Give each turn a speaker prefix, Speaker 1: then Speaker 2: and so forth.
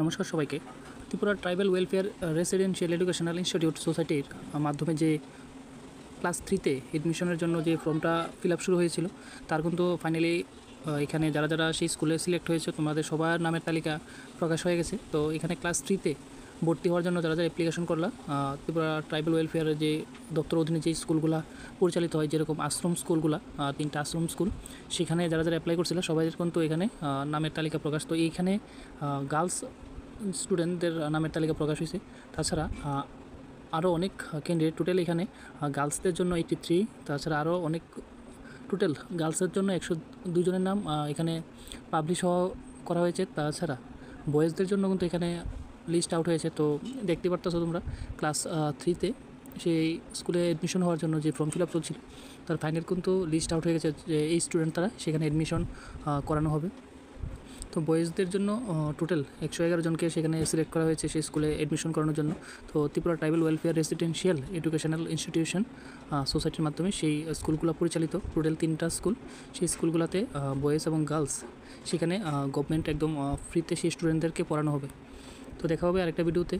Speaker 1: নমস্কার সবাইকে। Tripura tribal welfare residential educational institute সোসাইটির মাধ্যমে যে ক্লাস 3-তে এডমিশনের জন্য যে ফর্মটা ফিল আপ শুরু হয়েছিল, তার কিন্তু ফাইনালি এখানে যারা যারা সেই স্কুলে সিলেক্ট হয়েছে তোমাদের সবার নামের তালিকা প্রকাশ হয়ে গেছে। তো এখানে ক্লাস 3-তে ভর্তি হওয়ার জন্য যারা যারা অ্যাপ্লিকেশন করলা, ত্রিপুরা ট্রাইবাল ওয়েলফেয়ারের যে দপ্তর অধীনে যে স্কুলগুলো পরিচালিত হয়, যেরকম আশ্রম স্কুলগুলো, 3টা আশ্রম স্কুল, সেখানে যারা যারা অ্যাপ্লাই করছিল সবাই কিন্তু এখানে নামের তালিকা প্রকাশ। তো এইখানে গার্লস স্টুডেন্টদের নামের তালিকা প্রকাশ হয়েছে। তাছাড়া আরও অনেক ক্যান্ডিডেট টোটাল এখানে গার্লসদের জন্য 83, তাছাড়া আরও অনেক টোটাল গার্লসের জন্য 102 জনের নাম এখানে পাবলিশ করা হয়েছে। তাছাড়া বয়েজদের জন্য কিন্তু এখানে লিস্ট আউট হয়েছে। তো দেখতে পারতেছো তোমরা ক্লাস 3-তে সেই স্কুলে অ্যাডমিশন হওয়ার জন্য যে ফর্ম ফিল আপ চলছিল, তার ফাইনাল কিন্তু লিস্ট আউট হয়ে গেছে যে এই স্টুডেন্ট তারা সেখানে অ্যাডমিশন করানো হবে। তো বয়েজদের জন্য টোটাল 111 জনকে সেখানে সিলেক্ট করা হয়েছে সেই স্কুলে অ্যাডমিশন করানোর জন্য। তো Tripura tribal welfare residential educational institution সোসাইটির মাধ্যমে সেই স্কুলগুলো পরিচালিত, টোটাল 3টা স্কুল। সেই স্কুলগুলোতে বয়েজ এবং গার্লস সেখানে গভর্নমেন্ট একদম ফ্রিতে সেই স্টুডেন্টদেরকে পড়ানো হবে। তো দেখা হবে আরেকটা ভিডিওতে।